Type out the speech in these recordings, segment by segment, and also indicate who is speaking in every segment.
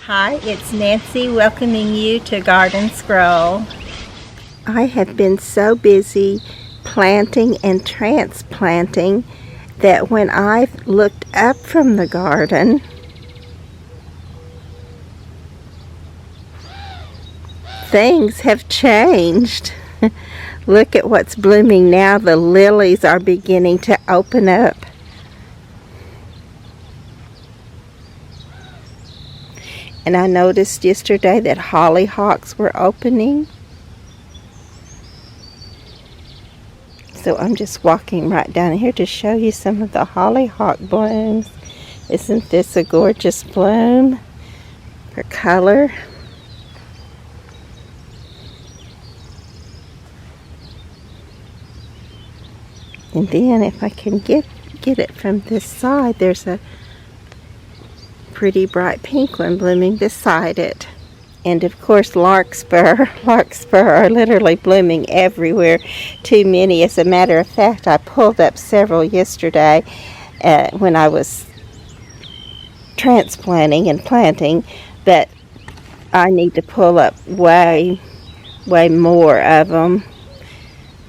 Speaker 1: Hi, it's Nancy welcoming you to Garden Scroll. I have been so busy planting and transplanting that when I looked up from the garden, things have changed. Look at what's blooming now. The lilies are beginning to open up. And I noticed yesterday that hollyhocks were opening. So I'm just walking right down here to show you some of the hollyhock blooms. Isn't this a gorgeous bloom for color? And then if I can get it from this side, there's a pretty bright pink one blooming beside it. And of course larkspur are literally blooming everywhere. Too many. As a matter of fact, I pulled up several yesterday when I was transplanting and planting, but I need to pull up way more of them.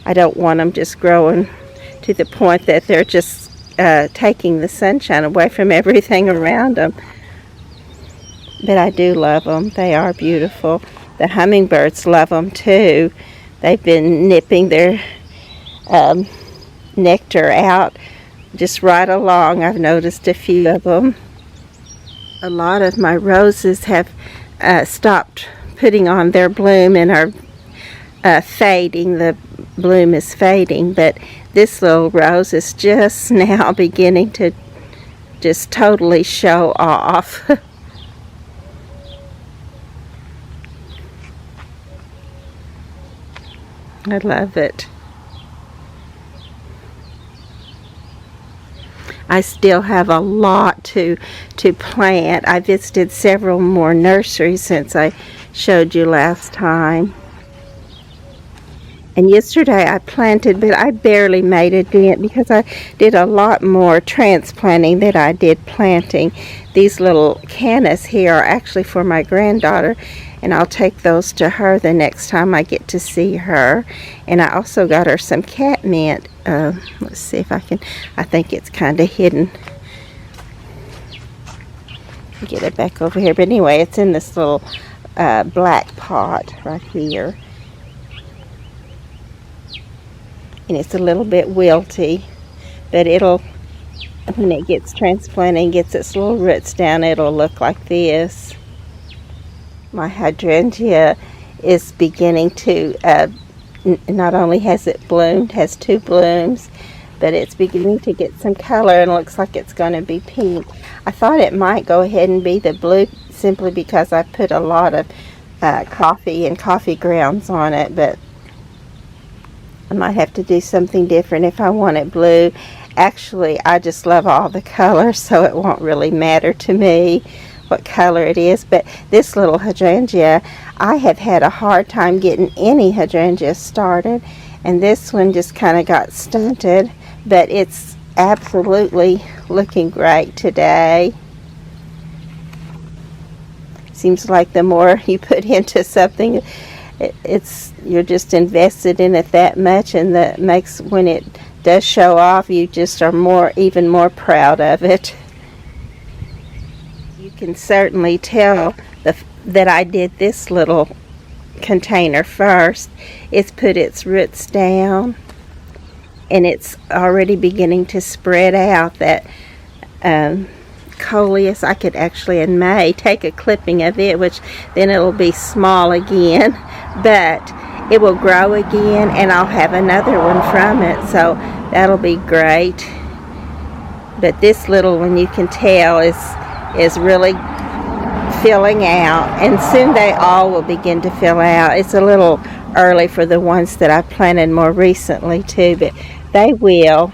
Speaker 1: I don't want them just growing to the point that they're just taking the sunshine away from everything around them. But I do love them. They are beautiful. The hummingbirds love them too. They've been nipping their nectar out just right along. I've noticed a few of them. A lot of my roses have stopped putting on their bloom and are fading. The bloom is fading, but this little rose is just now beginning to just totally show off. I love it. I still have a lot to plant. I visited several more nurseries since I showed you last time. And yesterday I planted, but I barely made a dent because I did a lot more transplanting than I did planting. These little cannas here are actually for my granddaughter, and I'll take those to her the next time I get to see her. And I also got her some catmint. Let's see if I think it's kind of hidden. Get it back over here. But anyway, it's in this little black pot right here. And it's a little bit wilty, but when it gets transplanted and gets its little roots down, it'll look like this. My hydrangea is beginning to, not only has it bloomed, has 2 blooms, but it's beginning to get some color and looks like it's going to be pink. I thought it might go ahead and be the blue simply because I put a lot of coffee and coffee grounds on it, but I might have to do something different if I want it blue. Actually, I just love all the colors, so it won't really matter to me what color it is. But this little hydrangea, I have had a hard time getting any hydrangea started, and this one just kind of got stunted, but it's absolutely looking great today. Seems like the more you put into something, you're just invested in it that much, and that makes, when it does show off, you just are even more proud of it. You can certainly tell that I did this little container first. It's put its roots down and it's already beginning to spread out. That coleus, I could actually in May take a clipping of it, which then it'll be small again, but it will grow again and I'll have another one from it, so that'll be great. But this little one, you can tell, is really filling out, and soon they all will begin to fill out. It's a little early for the ones that I planted more recently too, but they will.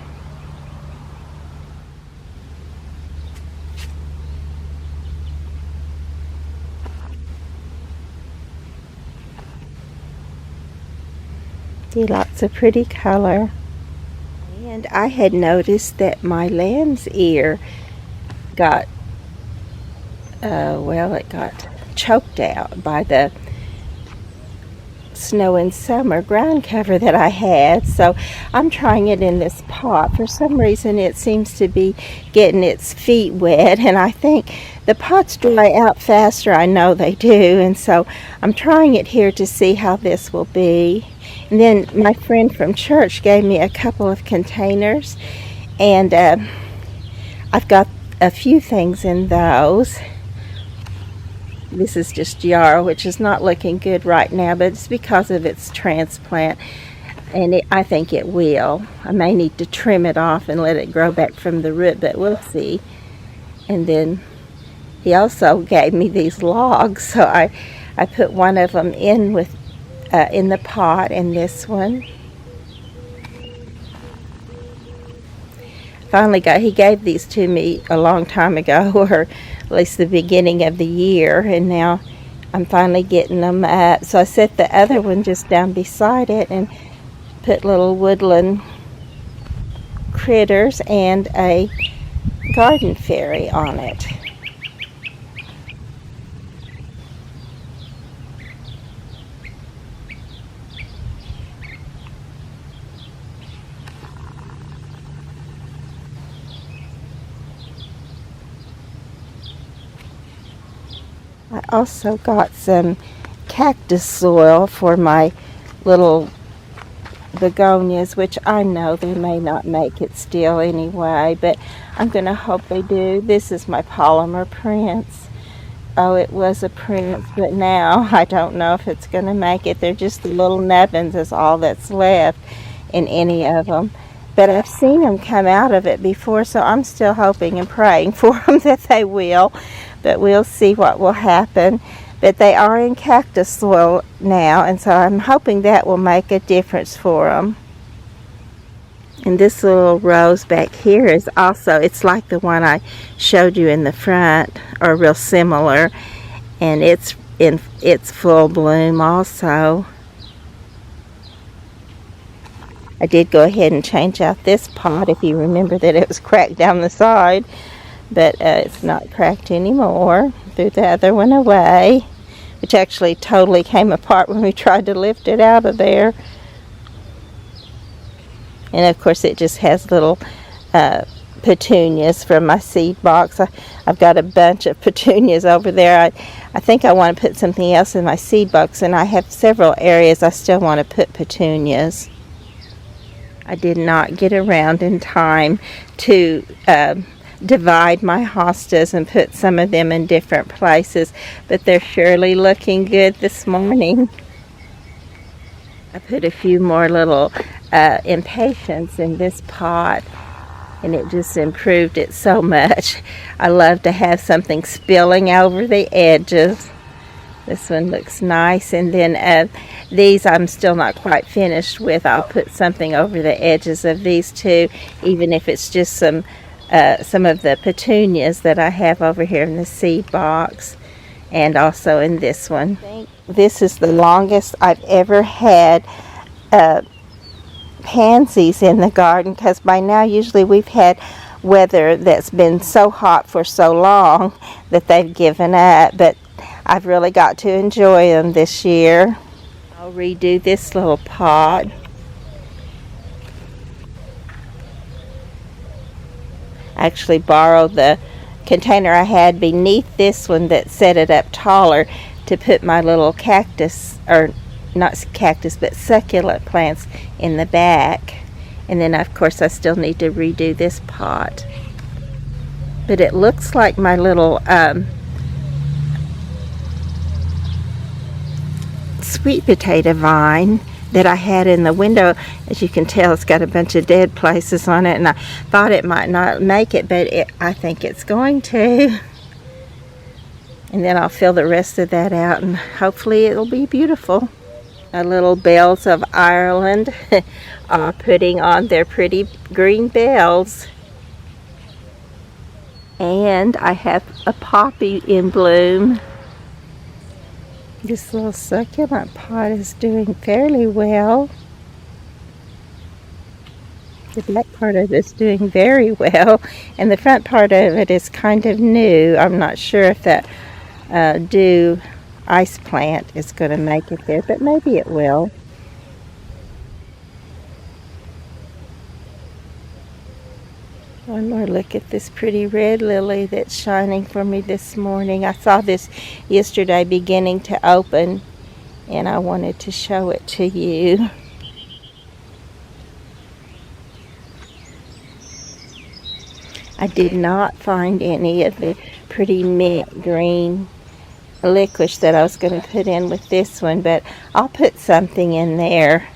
Speaker 1: See, lots of pretty color. And I had noticed that my lamb's ear got well, it got choked out by the snow and summer ground cover that I had. So I'm trying it in this pot. For some reason it seems to be getting its feet wet, and I think the pots dry out faster. I know they do, and so I'm trying it here to see how this will be. And then my friend from church gave me a couple of containers, and I've got a few things in those. This is just yarrow, which is not looking good right now, but it's because of its transplant, and I think it will. I may need to trim it off and let it grow back from the root, but we'll see. And then he also gave me these logs, so I put one of them in with in the pot, and this one. He gave these to me a long time ago, or at least the beginning of the year, and now I'm finally getting them up. So I set the other one just down beside it and put little woodland critters and a garden fairy on it. I also got some cactus soil for my little begonias, which I know they may not make it still anyway, but I'm going to hope they do. This is my polymer prince. Oh, it was a prince, but now I don't know if it's going to make it. They're just the little nubbins is all that's left in any of them. But I've seen them come out of it before, so I'm still hoping and praying for them that they will. But we'll see what will happen. But they are in cactus soil now, and so I'm hoping that will make a difference for them. And this little rose back here is also, it's like the one I showed you in the front, or real similar, and it's in its full bloom also. I did go ahead and change out this pot, if you remember that it was cracked down the side, but it's not cracked anymore. Threw the other one away, which actually totally came apart when we tried to lift it out of there. And of course it just has little petunias from my seed box. I've got a bunch of petunias over there. I think I want to put something else in my seed box, and I have several areas I still want to put petunias. I did not get around in time to divide my hostas and put some of them in different places, but they're surely looking good this morning. I put a few more little impatiens in this pot, and it just improved it so much. I love to have something spilling over the edges. This one looks nice, and then these I'm still not quite finished with. I'll put something over the edges of these two, even if it's just some of the petunias that I have over here in the seed box, and also in this one. I think this is the longest I've ever had pansies in the garden, because by now usually we've had weather that's been so hot for so long that they've given up, but I've really got to enjoy them this year. I'll redo this little pot. I actually borrowed the container I had beneath this one that set it up taller to put my little cactus, or not cactus, but succulent plants in the back. And then of course I still need to redo this pot. But it looks like my little sweet potato vine that I had in the window. As you can tell, it's got a bunch of dead places on it, and I thought it might not make it, but I think it's going to. And then I'll fill the rest of that out, and hopefully it'll be beautiful. Our little bells of Ireland are putting on their pretty green bells. And I have a poppy in bloom. This little succulent pot is doing fairly well. The back part of it is doing very well, and the front part of it is kind of new. I'm not sure if that dew ice plant is going to make it there, but maybe it will. One more look at this pretty red lily that's shining for me this morning. I saw this yesterday beginning to open, and I wanted to show it to you. I did not find any of the pretty mint green licorice that I was going to put in with this one, but I'll put something in there.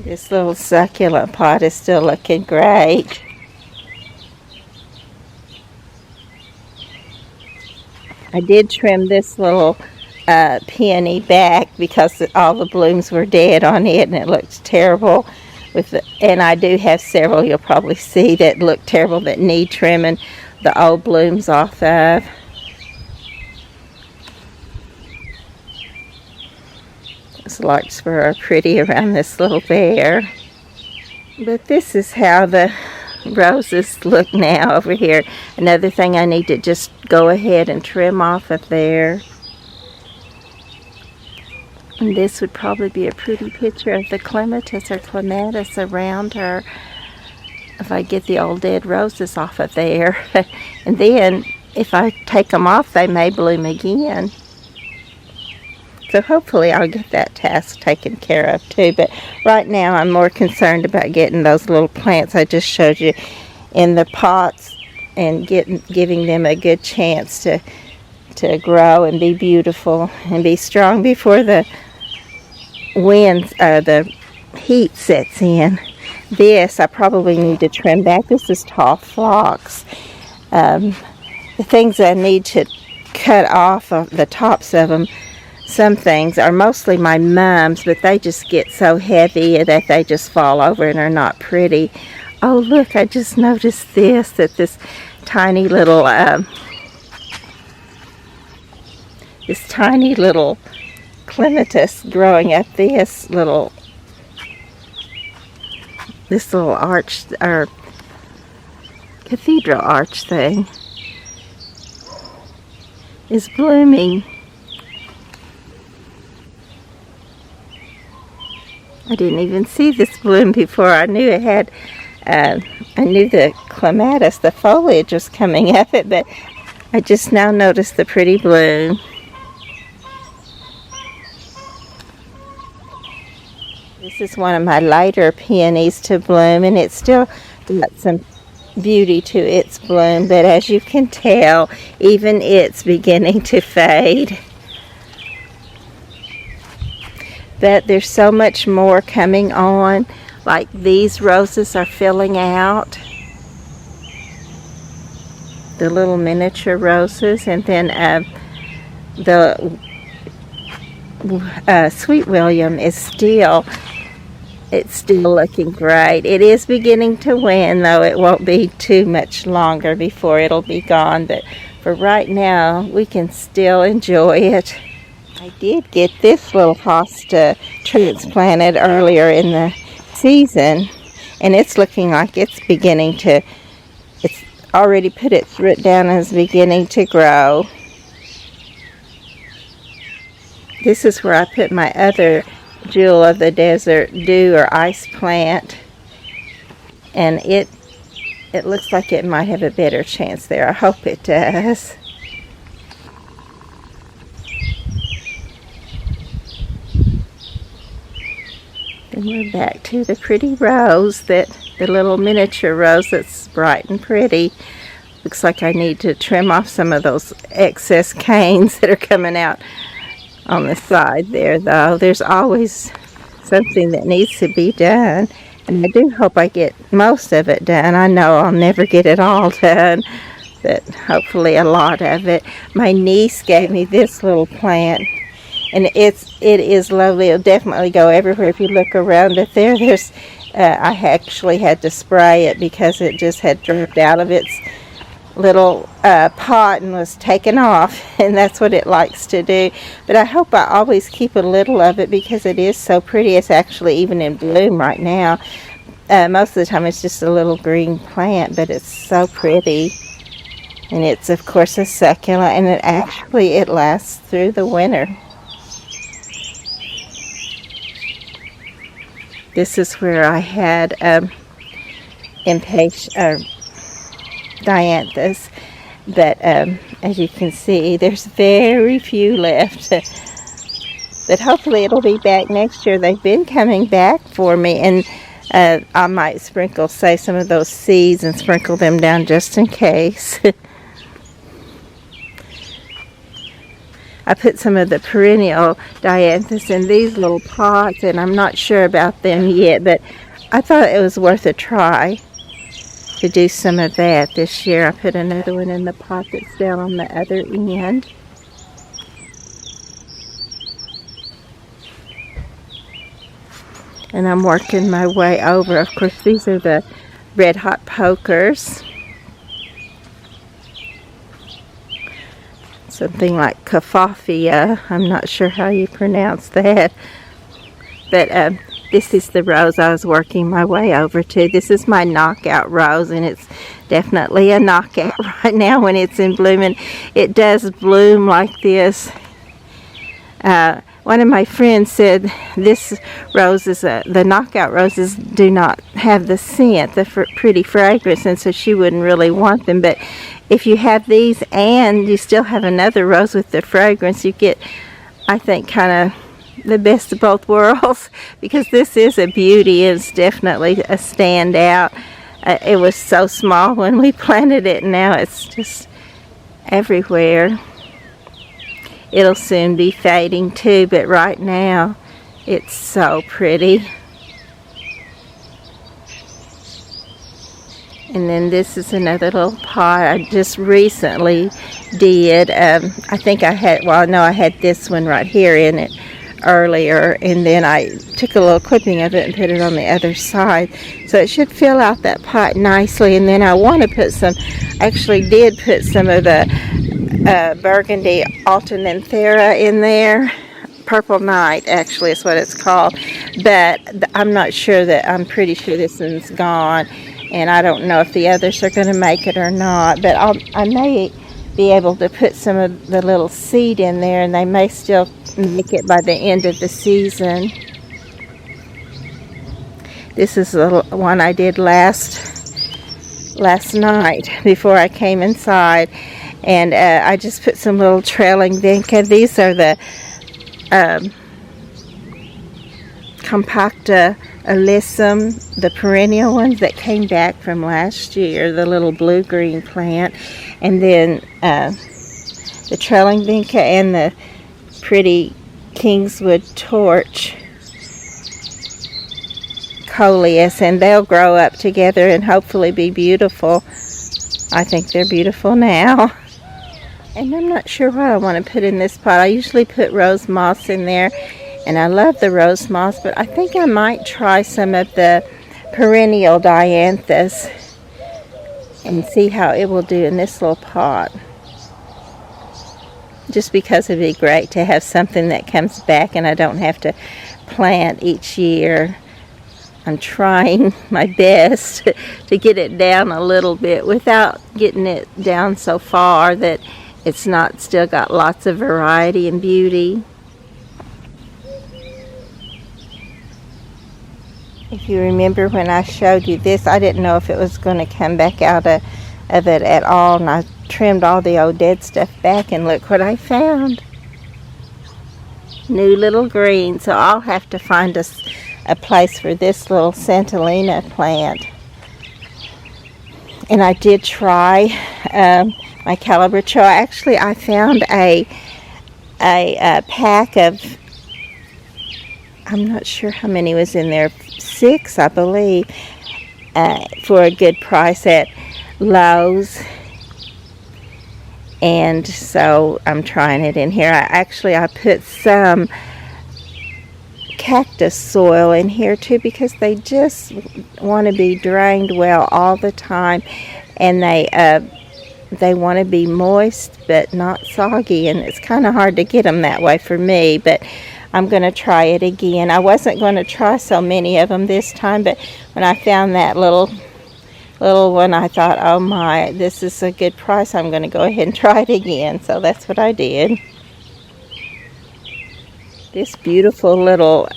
Speaker 1: This little succulent pot is still looking great. I did trim this little peony back because all the blooms were dead on it and it looked terrible. And I do have several you'll probably see that look terrible that need trimming the old blooms off of. Those larkspur are pretty around this little bear. But this is how the roses look now over here. Another thing I need to just go ahead and trim off of there. And this would probably be a pretty picture of the clematis or clematis around her if I get the old dead roses off of there. And then if I take them off, they may bloom again. So hopefully I'll get that task taken care of too. But right now I'm more concerned about getting those little plants I just showed you in the pots and giving them a good chance to grow and be beautiful and be strong before the winds, the heat sets in. This I probably need to trim back. This is tall phlox. The things I need to cut off of the tops of them, some things are mostly my mums, but they just get so heavy that they just fall over and are not pretty. Oh look, I just noticed this, that this tiny little clematis growing up this little arch or cathedral arch thing is blooming. I didn't even see this bloom before. I knew it had, I knew the clematis, the foliage was coming up it, but I just now noticed the pretty bloom. This is one of my lighter peonies to bloom, and it's still got some beauty to its bloom, but as you can tell, even it's beginning to fade. But there's so much more coming on. Like these roses are filling out, the little miniature roses, and then the Sweet William is still looking great. It is beginning to wane, though it won't be too much longer before it'll be gone, but for right now we can still enjoy it. I did get this little hosta transplanted earlier in the season, and it's looking like it's already put its root down and is beginning to grow. This is where I put my other jewel of the desert dew or ice plant, and it looks like it might have a better chance there. I hope it does. And we're back to the pretty rose, the little miniature rose that's bright and pretty. Looks like I need to trim off some of those excess canes that are coming out on the side there, though. There's always something that needs to be done, and I do hope I get most of it done. I know I'll never get it all done, but hopefully a lot of it. My niece gave me this little plant, and it is lovely. It'll definitely go everywhere. If you look around it there, I actually had to spray it because it just had dropped out of its little pot and was taken off, and that's what it likes to do. But I hope I always keep a little of it because it is so pretty. It's actually even in bloom right now. Most of the time it's just a little green plant, but it's so pretty. And it's of course a succulent, and it lasts through the winter. This is where I had dianthus, but as you can see, there's very few left. But hopefully it'll be back next year. They've been coming back for me, and I might save some of those seeds and sprinkle them down just in case. I put some of the perennial dianthus in these little pots, and I'm not sure about them yet, but I thought it was worth a try to do some of that this year. I put another one in the pot that's down on the other end. And I'm working my way over. Of course, these are the red hot pokers. Something like Caffofia. I'm not sure how you pronounce that. But this is the rose I was working my way over to. This is my knockout rose, and it's definitely a knockout right now when it's in bloom. And it does bloom like this. One of my friends said this rose is the knockout roses do not have the scent, the pretty fragrance, and so she wouldn't really want them. But if you have these and you still have another rose with the fragrance, you get, I think, kind of the best of both worlds, because this is a beauty. It's definitely a standout. It was so small when we planted it, and now it's just everywhere. It'll soon be fading too, but right now it's so pretty. And then this is another little pot I just recently did. I think I had, well, no, I had this one right here in it earlier, and then I took a little clipping of it and put it on the other side. So it should fill out that pot nicely. And then I want to put some, actually did put some of the burgundy Altananthera in there. Purple Night actually is what it's called. But I'm not sure I'm pretty sure this one's gone. And I don't know if the others are going to make it or not, but I may be able to put some of the little seed in there, and they may still make it by the end of the season. This is the one I did last night before I came inside, and I just put some little trailing vinca. These are the Compacta Alyssum, the perennial ones that came back from last year, the little blue-green plant, and then the trailing vinca and the pretty Kingswood Torch coleus, and they'll grow up together and hopefully be beautiful. I think they're beautiful now. And I'm not sure what I want to put in this pot. I usually put rose moss in there, and I love the rose moss, but I think I might try some of the perennial dianthus and see how it will do in this little pot. Just because it'd be great to have something that comes back and I don't have to plant each year. I'm trying my best to get it down a little bit without getting it down so far that it's not still got lots of variety and beauty. If you remember when I showed you this, I didn't know if it was going to come back out of it at all, and I trimmed all the old dead stuff back, and look what I found. New little green. So I'll have to find a place for this little Santolina plant. And I did try my Calabrichoa. Actually, I found a pack of, I'm not sure how many was in there, 6 I believe, for a good price at Lowe's. And so I'm trying it in here. I put some cactus soil in here too, because they just want to be drained well all the time, and they they want to be moist but not soggy, and it's kind of hard to get them that way for me, but I'm going to try it again. I wasn't going to try so many of them this time, but when I found that little one, I thought, oh my, this is a good price. I'm going to go ahead and try it again. So that's what I did. This beautiful little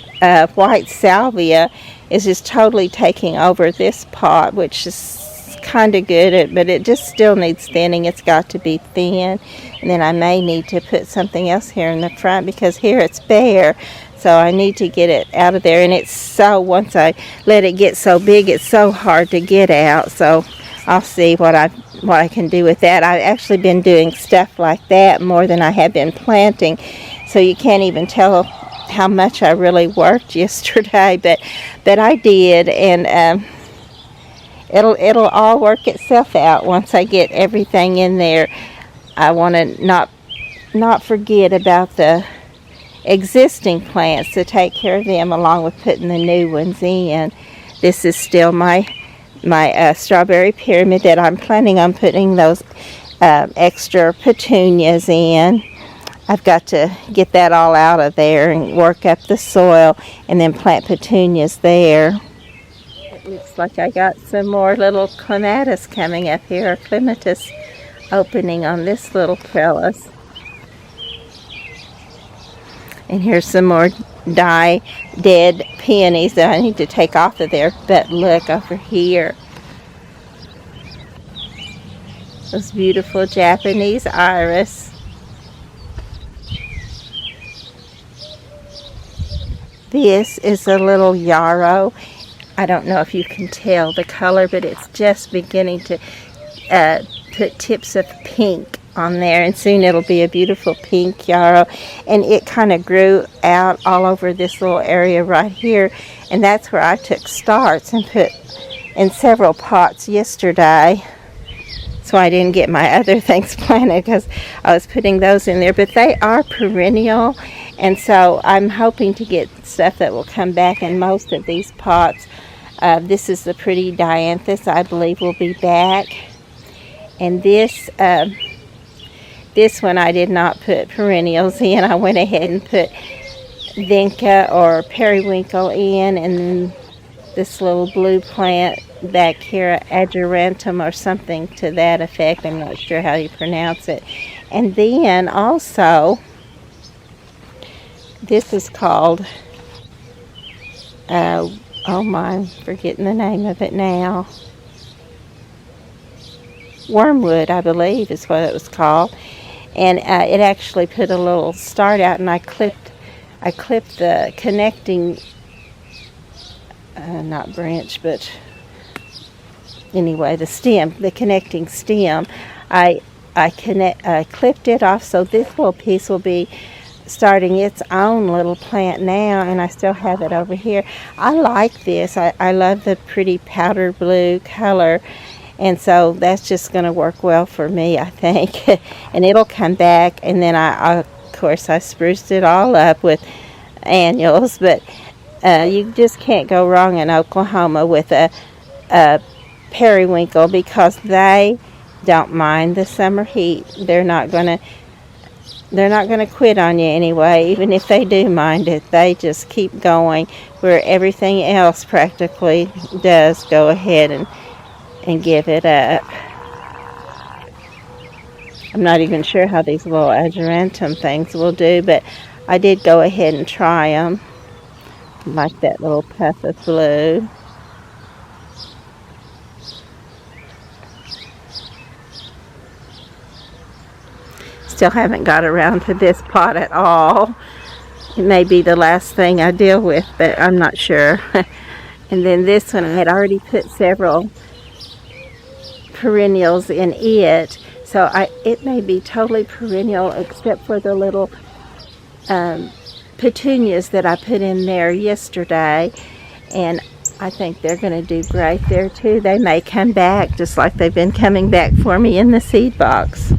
Speaker 1: white salvia is just totally taking over this pot, which is kind of good, but it just still needs thinning. It's got to be thin. And then I may need to put something else here in the front, because here it's bare, so I need to get it out of there. And it's so, once I let it get so big, it's so hard to get out. So I'll see what I can do with that. I've actually been doing stuff like that more than I have been planting, so you can't even tell how much I really worked yesterday, but I did. And it'll all work itself out once I get everything in there. I want to not forget about the existing plants, to take care of them along with putting the new ones in. This is still my strawberry pyramid that I'm planning on putting those extra petunias in. I've got to get that all out of there and work up the soil and then plant petunias there. It looks like I got some more little clematis coming up here, or clematis opening on this little trellis. And here's some more dead peonies that I need to take off of there. But look over here. Those beautiful Japanese iris. This is a little yarrow. I don't know if you can tell the color, but it's just beginning to put tips of pink on there, and soon it'll be a beautiful pink yarrow. And it kind of grew out all over this little area right here, and that's where I took starts and put in several pots yesterday. So I didn't get my other things planted because I was putting those in there, but they are perennial, and so I'm hoping to get stuff that will come back in most of these pots. This is the pretty dianthus, I believe, will be back. And this one I did not put perennials in. I went ahead and put vinca or periwinkle in, and then this little blue plant back here, agerantum or something to that effect. I'm not sure how you pronounce it. And then also, this is called, oh my, I'm forgetting the name of it now. Wormwood, I believe, is what it was called. And it actually put a little start out, and I clipped the connecting, not branch, but anyway, the connecting stem. I clipped it off, so this little piece will be starting its own little plant now, and I still have it over here. I like this. I love the pretty powder blue color. And so that's just going to work well for me, I think. And it'll come back. And then of course, I spruced it all up with annuals. But you just can't go wrong in Oklahoma with a periwinkle, because they don't mind the summer heat. They're not going to quit on you anyway. Even if they do mind it, they just keep going, where everything else practically does go ahead and give it up. I'm not even sure how these little agerantum things will do, but I did go ahead and try them. Like that little puff of blue. Still haven't got around to this pot at all. It may be the last thing I deal with, but I'm not sure. And then this one, I had already put several perennials in it, so it may be totally perennial except for the little petunias that I put in there yesterday, and I think they're going to do great there too. They may come back just like they've been coming back for me in the seed box.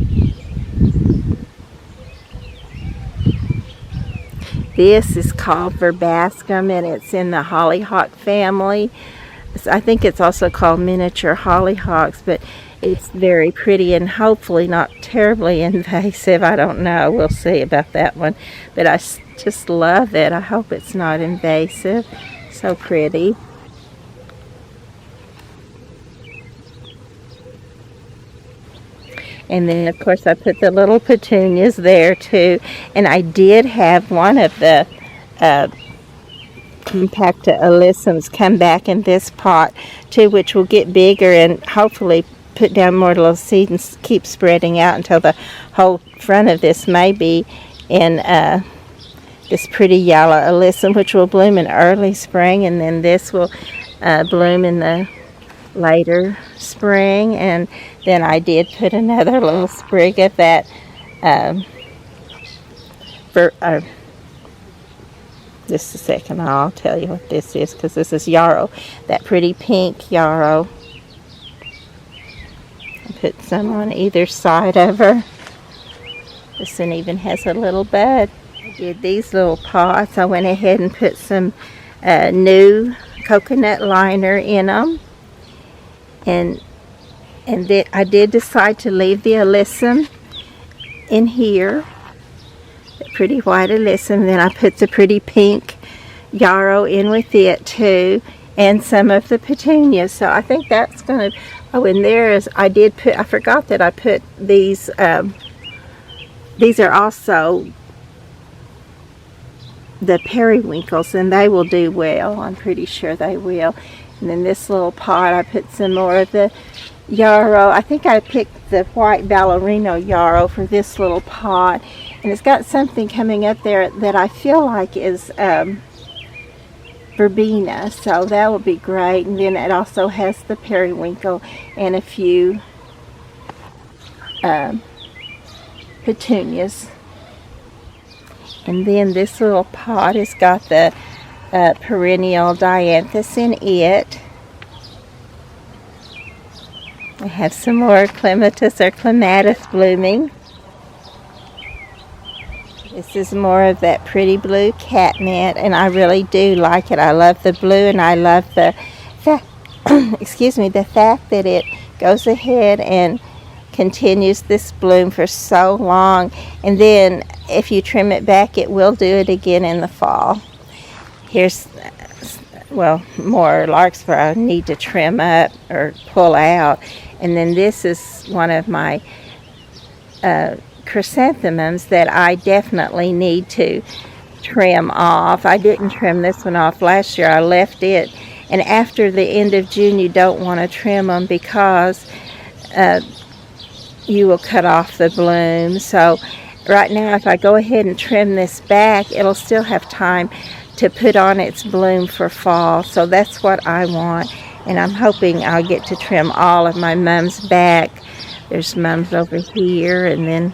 Speaker 1: This is called verbascum, and it's in the hollyhock family. I think it's also called miniature hollyhocks, but it's very pretty and hopefully not terribly invasive. I don't know. We'll see about that one. But I just love it. I hope it's not invasive. So pretty. And then, of course, I put the little petunias there, too. And I did have one of the compacta alyssums come back in this pot, too, which will get bigger and hopefully put down more little seeds and keep spreading out until the whole front of this may be in this pretty yellow alyssum, which will bloom in early spring. And then this will bloom in the later spring. And then I did put another little sprig of that just a second, I'll tell you what this is, because this is yarrow, that pretty pink yarrow. I put some on either side of her. This one even has a little bud. I did these little pots. I went ahead and put some new coconut liner in them. And then I did decide to leave the alyssum in here, the pretty white alyssum. Then I put the pretty pink yarrow in with it too, and some of the petunias. So I think that's gonna. Oh, and there is. I forgot that I put these. These are also the periwinkles, and they will do well. I'm pretty sure they will. And then this little pot, I put some more of the yarrow. I think I picked the white ballerino yarrow for this little pot. And it's got something coming up there that I feel like is verbena. So that will be great. And then it also has the periwinkle and a few petunias. And then this little pot has got the perennial dianthus in it. I have some more clematis or clematis blooming. This is more of that pretty blue catnip, and I really do like it. I love the blue, and I love the fact, the fact that it goes ahead and continues this bloom for so long. And then if you trim it back, it will do it again in the fall. Here's, well, more larkspur I need to trim up or pull out. And then this is one of my chrysanthemums that I definitely need to trim off. I didn't trim this one off last year. I left it. And after the end of June, you don't want to trim them because you will cut off the bloom. So right now, if I go ahead and trim this back, it'll still have time to put on its bloom for fall. So that's what I want. And I'm hoping I'll get to trim all of my mums back. There's mums over here and then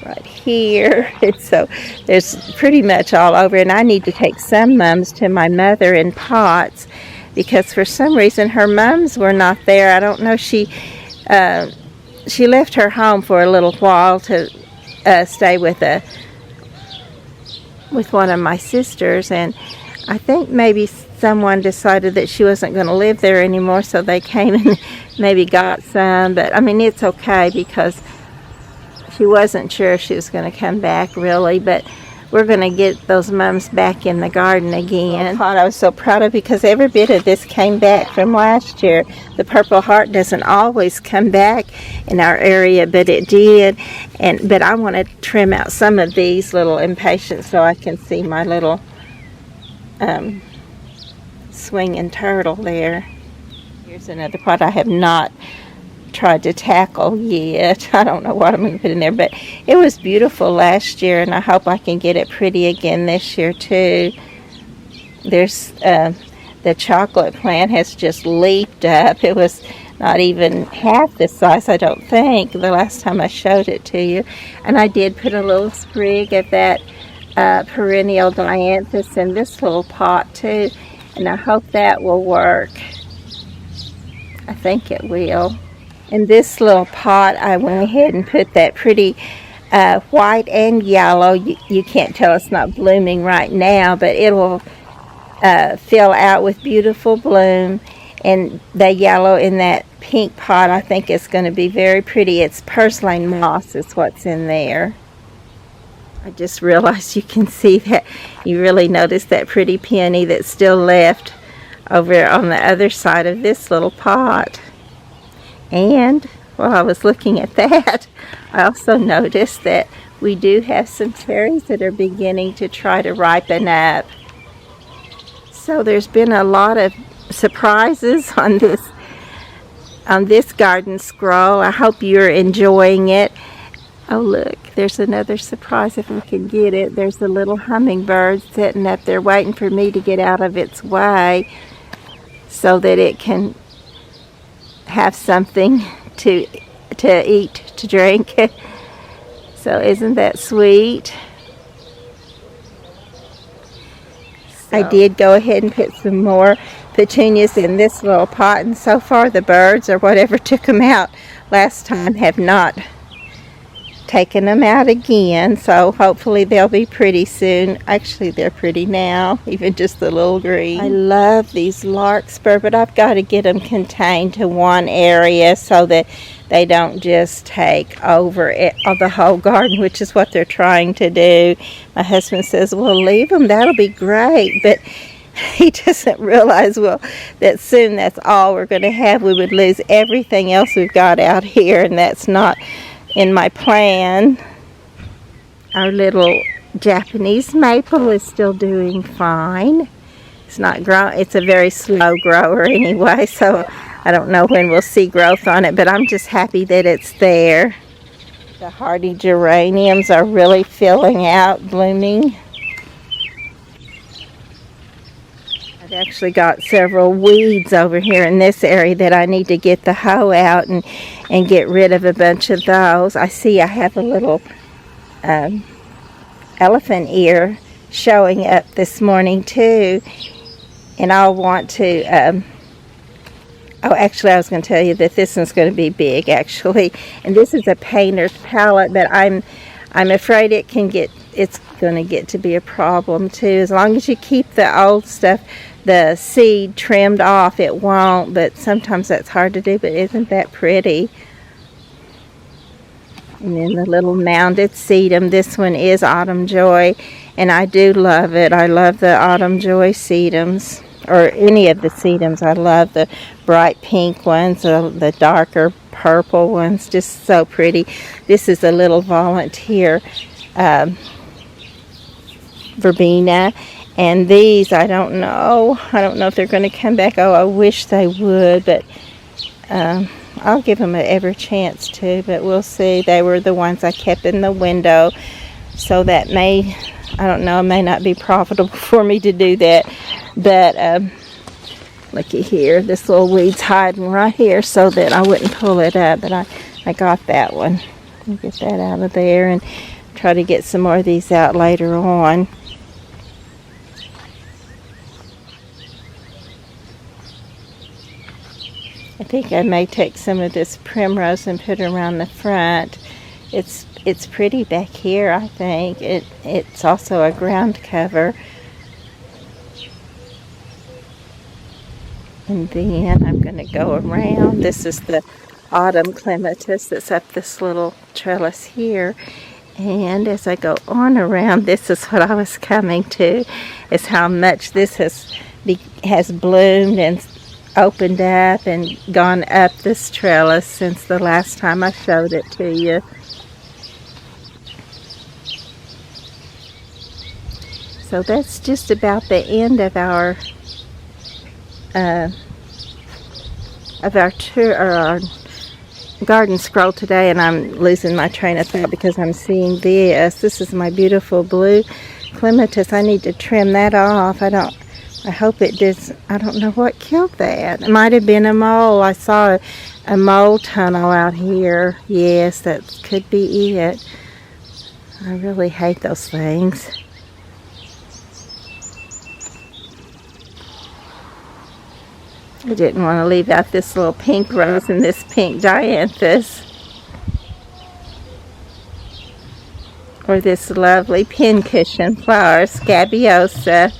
Speaker 1: right here. And so there's pretty much all over. And I need to take some mums to my mother in pots because for some reason her mums were not there. I don't know. She left her home for a little while to stay with one of my sisters, and I think maybe someone decided that she wasn't going to live there anymore, so they came and maybe got some. But I mean, it's okay because she wasn't sure if she was going to come back really. But we're going to get those mums back in the garden again. I was so proud of because every bit of this came back from last year. The Purple Heart doesn't always come back in our area, but it did. But I want to trim out some of these little impatiens so I can see my little swinging turtle there. Here's another pot I have not tried to tackle yet. I don't know what I'm going to put in there, but it was beautiful last year, and I hope I can get it pretty again this year too. There's the chocolate plant has just leaped up. It was not even half the size, I don't think, the last time I showed it to you. And I did put a little sprig of that perennial dianthus in this little pot too, and I hope that will work. I think it will. In this little pot, I went ahead and put that pretty white and yellow. You can't tell it's not blooming right now, but it will fill out with beautiful bloom. And the yellow in that pink pot, I think it's going to be very pretty. It's purslane moss is what's in there. I just realized you can see that. You really notice that pretty peony that's still left over on the other side of this little pot. And while I was looking at that, I also noticed that we do have some cherries that are beginning to try to ripen up. So there's been a lot of surprises on this garden scroll. I hope you're enjoying it. Oh look, there's another surprise if we can get it. There's a little hummingbird sitting up there waiting for me to get out of its way so that it can have something to eat, to drink. So isn't that sweet? I did go ahead and put some more petunias in this little pot, and so far the birds or whatever took them out last time have not taken them out again, so hopefully they'll be pretty soon. Actually, they're pretty now, even just the little green. I love these larkspur, but I've got to get them contained to one area so that they don't just take over the whole garden, which is what they're trying to do. My husband says, well, leave them, that'll be great, but he doesn't realize, well, that soon that's all we're going to have. We would lose everything else we've got out here, and that's not in my plan. Our little Japanese maple is still doing fine. It's not growing. It's a very slow grower anyway, so I don't know when we'll see growth on it, but I'm just happy that it's there. The hardy geraniums are really filling out, blooming. I've actually got several weeds over here in this area that I need to get the hoe out and get rid of a bunch of those. I see I have a little elephant ear showing up this morning too, and I'll want to oh, actually I was going to tell you that this one's going to be big actually, and this is a painter's palette, but I'm afraid it's going to get to be a problem too. As long as you keep the old stuff, the seed trimmed off, it won't, but sometimes that's hard to do. But isn't that pretty? And then the little mounded sedum, this one is Autumn Joy, and I do love it. I love the Autumn Joy sedums, or any of the sedums. I love the bright pink ones, the darker purple ones, just so pretty. This is a little volunteer verbena, and these I don't know if they're going to come back. Oh, I wish they would, but I'll give them every chance to, but we'll see. They were the ones I kept in the window, so that may not be profitable for me to do that, but looky here, this little weed's hiding right here so that I wouldn't pull it up, but I got that one. I'll get that out of there and try to get some more of these out later on. I think I may take some of this primrose and put it around the front. It's pretty back here, I think. It's also a ground cover. And then I'm going to go around. This is the autumn clematis that's up this little trellis here. And as I go on around, this is what I was coming to, is how much this has bloomed and opened up and gone up this trellis since the last time I showed it to you. So that's just about the end of our tour, or our garden scroll today, and I'm losing my train of thought because I'm seeing this. This is my beautiful blue clematis. I need to trim that off. I hope it does. I don't know what killed that. It might have been a mole. I saw a mole tunnel out here. Yes, that could be it. I really hate those things. I didn't want to leave out this little pink rose and this pink dianthus. Or this lovely pincushion flower, Scabiosa.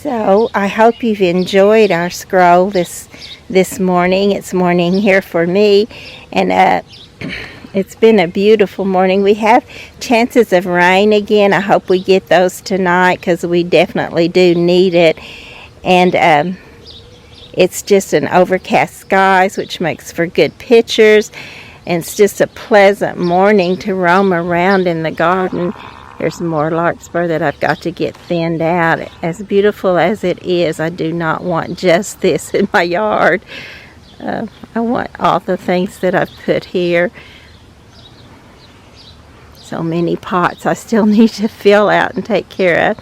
Speaker 1: So I hope you've enjoyed our scroll this morning. It's morning here for me, and it's been a beautiful morning. We have chances of rain again. I hope we get those tonight because we definitely do need it. And it's just an overcast skies, which makes for good pictures. And it's just a pleasant morning to roam around in the garden. There's more larkspur that I've got to get thinned out. As beautiful as it is, I do not want just this in my yard. I want all the things that I've put here. So many pots I still need to fill out and take care of.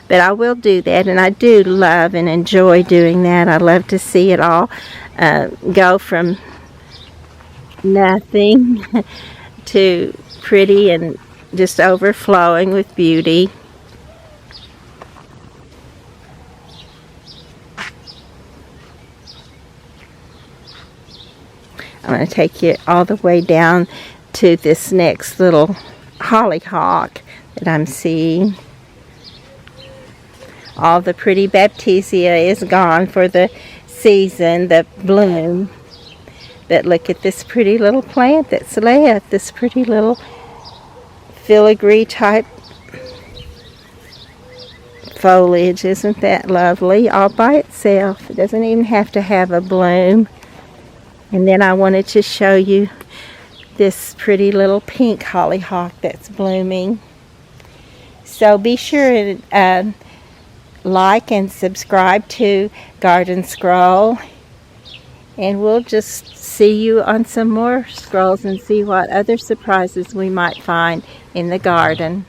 Speaker 1: But I will do that, and I do love and enjoy doing that. I love to see it all go from nothing to pretty and just overflowing with beauty. I'm going to take you all the way down to this next little hollyhock that I'm seeing. All the pretty baptisia is gone for the season, the bloom. But look at this pretty little plant that's left, this pretty little filigree type foliage. Isn't that lovely all by itself? It doesn't even have to have a bloom. And then I wanted to show you this pretty little pink hollyhock that's blooming. So be sure and like and subscribe to Garden Scroll, and we'll just see you on some more scrolls and see what other surprises we might find in the garden.